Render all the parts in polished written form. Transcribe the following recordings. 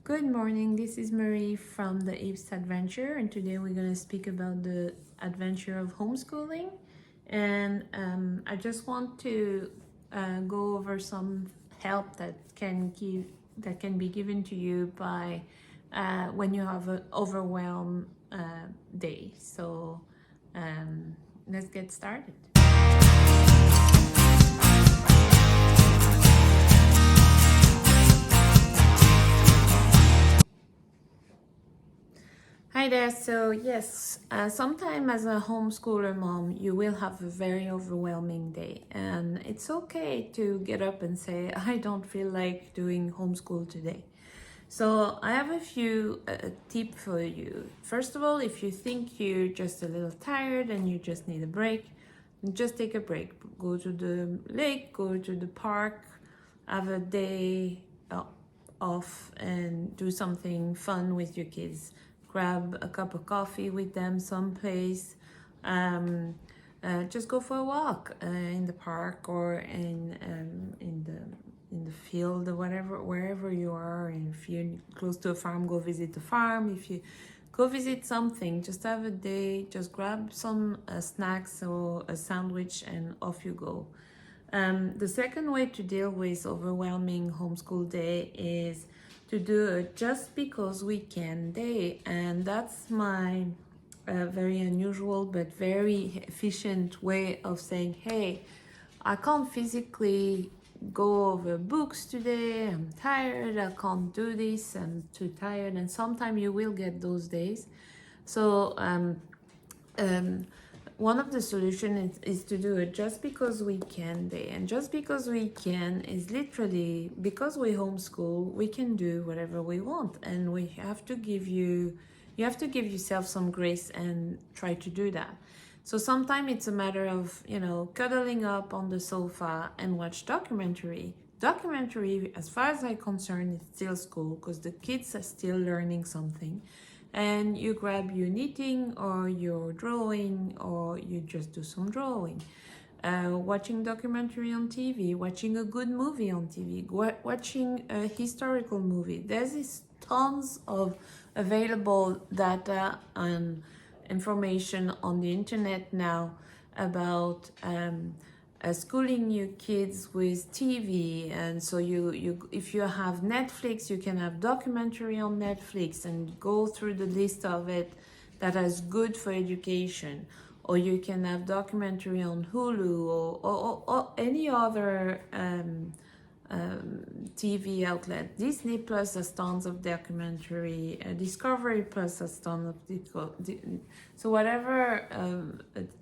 Good morning, this is Marie from the East Adventure, and today we're going to speak about the adventure of homeschooling. And I just want to go over some help that can be given to you by when you have an overwhelmed day. So let's get started. Hi there. So yes, sometime as a homeschooler mom, you will have a very overwhelming day, and it's okay to get up and say, "I don't feel like doing homeschool today." So I have a few tips for you. First of all, if you think you're just a little tired and you just need a break, just take a break. Go to the lake, go to the park, have a day off, and do something fun with your kids. Grab a cup of coffee with them someplace. Just go for a walk in the park or in the field or whatever, wherever you are. And if you're close to a farm, go visit the farm. If you go visit something, just have a day, just grab some snacks or a sandwich and off you go. The second way to deal with overwhelming homeschool day is to do a just because we can day, and that's my very unusual but very efficient way of saying, hey, I can't physically go over books today, I'm tired, I can't do this, I'm too tired. And sometimes you will get those days. So one of the solutions is to do it just because we can day. And just because we can is literally because we homeschool, we can do whatever we want. And you have to give yourself some grace and try to do that. So sometimes it's a matter of, cuddling up on the sofa and watch documentary. Documentary, as far as I'm concerned, is still school because the kids are still learning something. And you grab your knitting or your drawing, or you just do some drawing. Watching documentary on TV, watching a good movie on TV, watching a historical movie. There's tons of available data and information on the internet now about schooling your kids with TV. And so you if you have Netflix, you can have documentary on Netflix and go through the list of it that is good for education. Or you can have documentary on Hulu or any other TV outlet. Disney Plus has tons of documentary. Discovery Plus has tons of so whatever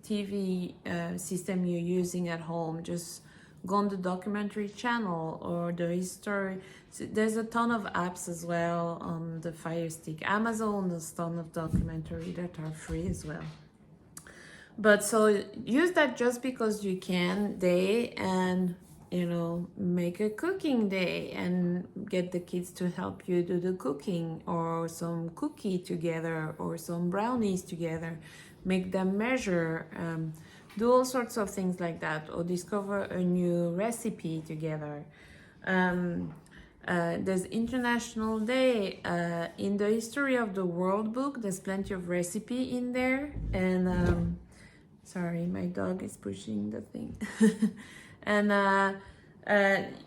TV system you're using at home, just go on the documentary channel or the history. So there's a ton of apps as well on the Fire Stick. Amazon has a ton of documentary that are free as well. But so use that just because you can day, and make a cooking day and get the kids to help you do the cooking, or some cookie together or some brownies together. Make them measure, do all sorts of things like that, or discover a new recipe together. There's International Day in the History of the World book. There's plenty of recipe in there, and sorry, my dog is pushing the thing. And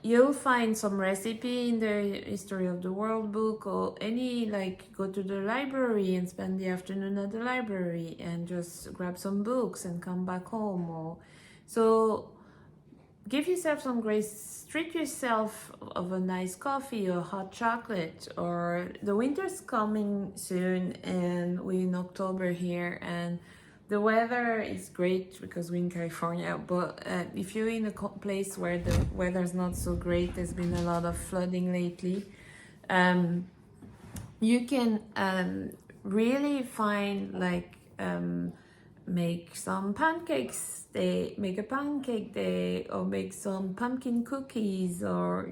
you'll find some recipe in the History of the World book, or go to the library and spend the afternoon at the library and just grab some books and come back home. So give yourself some grace, treat yourself of a nice coffee or hot chocolate. Or the winter's coming soon, and we're in October here, and the weather is great because we're in California, but if you're in a place where the weather's not so great, there's been a lot of flooding lately, you can really find make some pancakes day, make a pancake day, or make some pumpkin cookies. Or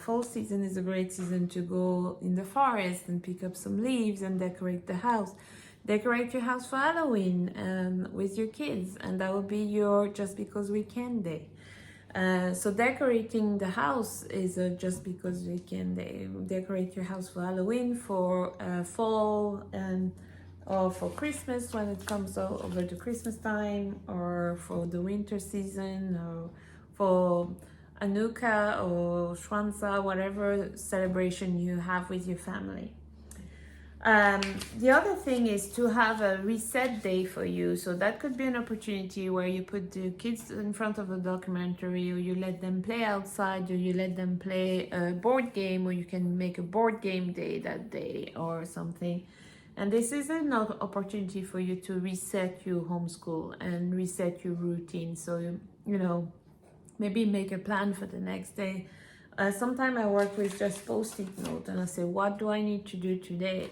fall season is a great season to go in the forest and pick up some leaves and decorate the house. Decorate your house for Halloween with your kids, and that will be your just because we can day. So decorating the house is just because we can decorate your house for Halloween, for fall, or for Christmas when it comes over to Christmas time, or for the winter season, or for Hanukkah or Shwanza, whatever celebration you have with your family. The other thing is to have a reset day for you. So that could be an opportunity where you put the kids in front of a documentary, or you let them play outside, or you let them play a board game, or you can make a board game day that day or something. And this is an opportunity for you to reset your homeschool and reset your routine. So, you know, maybe make a plan for the next day. Sometimes I work with just post-it note, and I say, what do I need to do today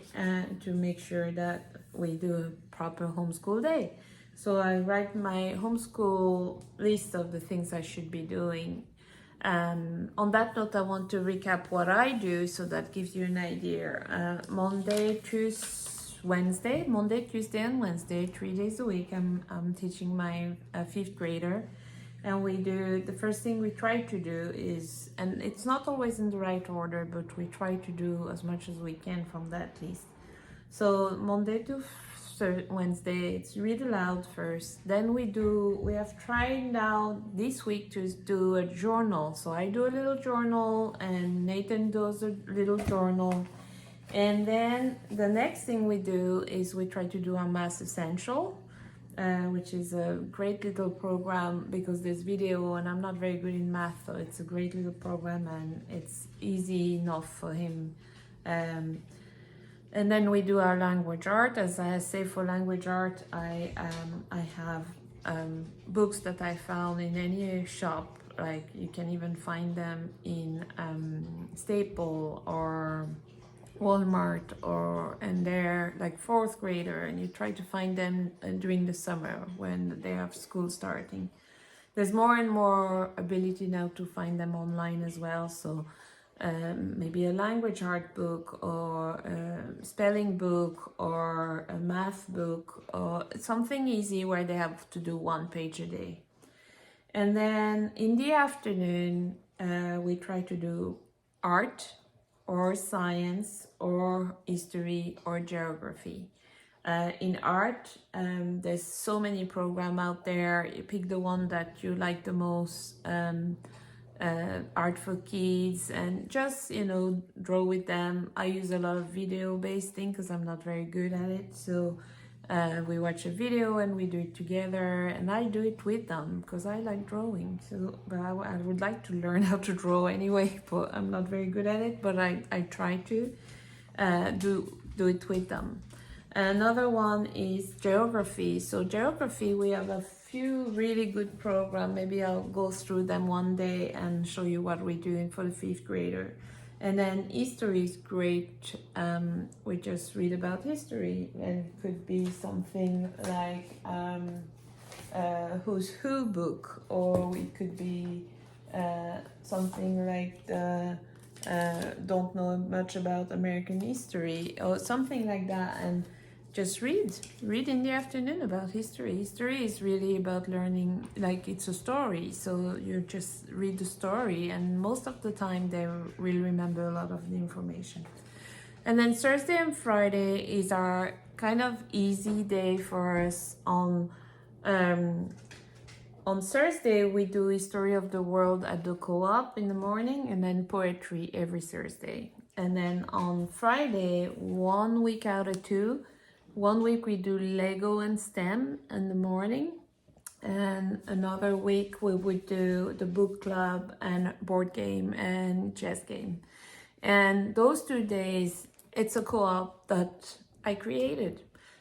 to make sure that we do a proper homeschool day? So I write my homeschool list of the things I should be doing. On that note, I want to recap what I do, so that gives you an idea. Monday, Tuesday, and Wednesday, 3 days a week, I'm teaching my fifth grader. And we do, the first thing we try to do is, and it's not always in the right order, but we try to do as much as we can from that list. So Monday to Wednesday, it's read aloud first. Then we have tried now this week to do a journal. So I do a little journal, and Nathan does a little journal. And then the next thing we do is we try to do our Math Essential. Which is a great little program because there's video, and I'm not very good in math, so it's a great little program and it's easy enough for him. And then we do our language art. As I say, for language art, I have books that I found in any shop. Like you can even find them in Staple or Walmart, and they're like fourth grader, and you try to find them during the summer when they have school starting. There's more and more ability now to find them online as well, so maybe a language art book, or a spelling book, or a math book, or something easy where they have to do 1 page a day. And then in the afternoon we try to do art or science or history or geography. In art, there's so many programs out there. You pick the one that you like the most. Art for kids, and just, you know, draw with them. I use a lot of video-based thing because I'm not very good at it. So we watch a video and we do it together, and I do it with them because I like drawing. So, but I would like to learn how to draw anyway, but I'm not very good at it. But I try to do it with them. Another one is geography. So geography, we have a few really good programs. Maybe I'll go through them one day and show you what we're doing for the fifth grader. And then history is great. We just read about history, and it could be something like Who's Who book, or it could be something like the Don't Know Much About American History, or something like that. And just read in the afternoon about history. History is really about learning, like it's a story, so you just read the story, and most of the time they will remember a lot of the information. And then Thursday and Friday is our kind of easy day for us. On Thursday we do history of the world at the co-op in the morning, and then poetry every Thursday. And then on Friday, 1 week out of 2, 1 week we do Lego and STEM in the morning, and another week we would do the book club and board game and chess game. And those 2 days, it's a co-op that I created.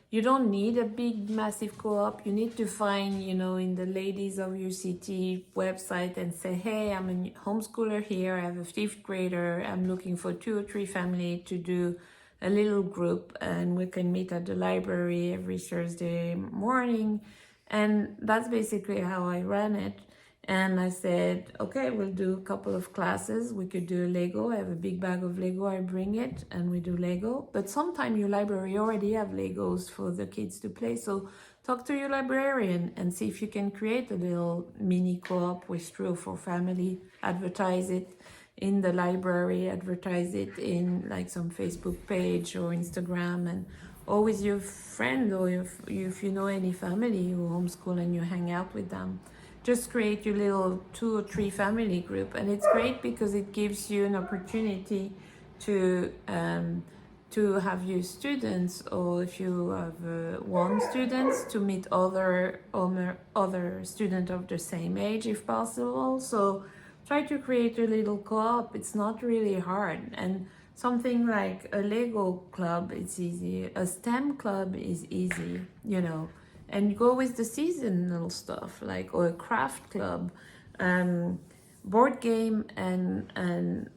You don't need a big, massive co-op. You need to find, you know, in the ladies of your city website and say, hey, I'm a homeschooler here. I have a fifth grader. I'm looking for 2 or 3 families to do a little group, and we can meet at the library every Thursday morning. And that's basically how I ran it. And I said, okay, we'll do a couple of classes. We could do Lego. I have a big bag of Lego. I bring it and we do Lego. But sometimes your library already have Legos for the kids to play. So talk to your librarian and see if you can create a little mini co-op with 3 or 4 family, advertise it in the library, advertise it in like some Facebook page or Instagram, and always your friend, or if you know any family who homeschool and you hang out with them, just create your little 2 or 3 family group. And it's great because it gives you an opportunity to have your students, or if you have one students, to meet other student of the same age if possible. So try to create a little co-op. It's not really hard. And something like a Lego club, it's easy. A STEM club is easy, you know. And go with the seasonal stuff, like, or a craft club. Board game and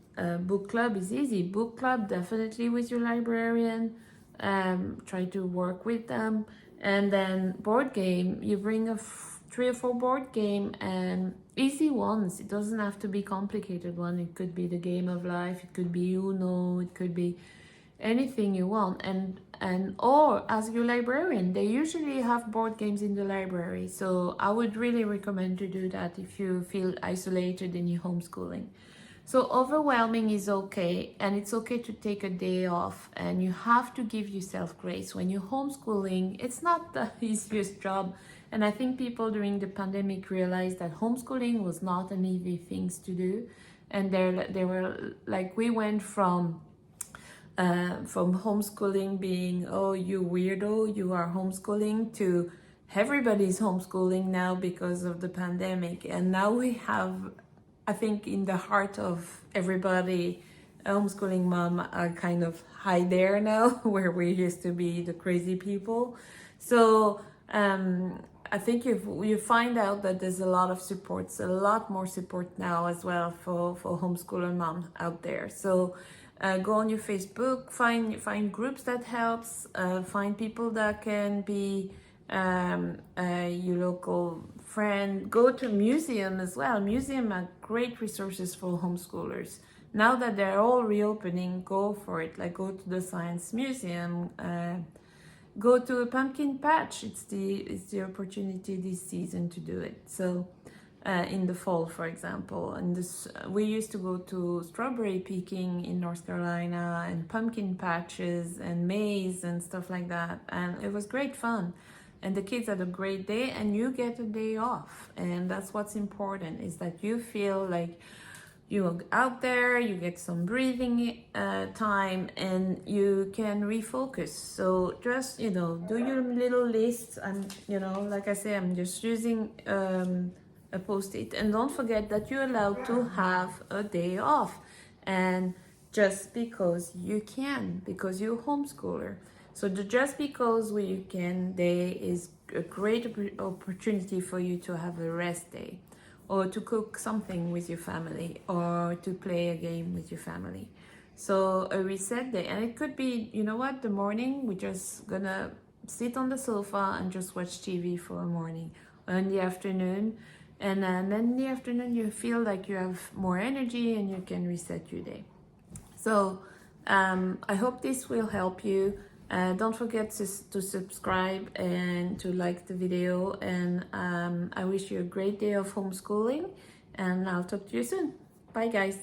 book club is easy. Book club, definitely with your librarian. Try to work with them. And then board game, you bring 3 or 4 board game, and easy ones. It doesn't have to be complicated one. It could be the game of life. It could be Uno. It could be anything you want. Or ask your librarian. They usually have board games in the library. So I would really recommend to do that if you feel isolated in your homeschooling. So overwhelming is okay, and it's okay to take a day off, and you have to give yourself grace. When you're homeschooling, it's not the easiest job. And I think people during the pandemic realized that homeschooling was not an easy thing to do. And they were like, we went from homeschooling being, oh, you weirdo, you are homeschooling, to everybody's homeschooling now because of the pandemic. And now we have, I think, in the heart of everybody, homeschooling mom are kind of high there now, where we used to be the crazy people. So I think you find out that there's a lot of supports, a lot more support now as well for homeschooler mom out there. So go on your Facebook, find groups that helps, find people that can be your local friend. Go to museum as well. Museum are great resources for homeschoolers. Now that they're all reopening, go for it. Like, go to the science museum, go to a pumpkin patch. It's the opportunity this season to do it. So in the fall, for example, and we used to go to strawberry picking in North Carolina, and pumpkin patches and maize and stuff like that, and it was great fun. And the kids had a great day, and you get a day off. And that's what's important, is that you feel like you're out there, you get some breathing time, and you can refocus. So just, do your little list. And, like I say, I'm just using a post-it. And don't forget that you're allowed to have a day off. And just because you can, because you're a homeschooler. So the just because you can day is a great opportunity for you to have a rest day, or to cook something with your family, or to play a game with your family. So a reset day. And it could be, the morning we're just gonna sit on the sofa and just watch TV for a morning, or in the afternoon. And then in the afternoon you feel like you have more energy and you can reset your day. So I hope this will help you. Don't forget to subscribe and to like the video. And I wish you a great day of homeschooling. And I'll talk to you soon. Bye, guys.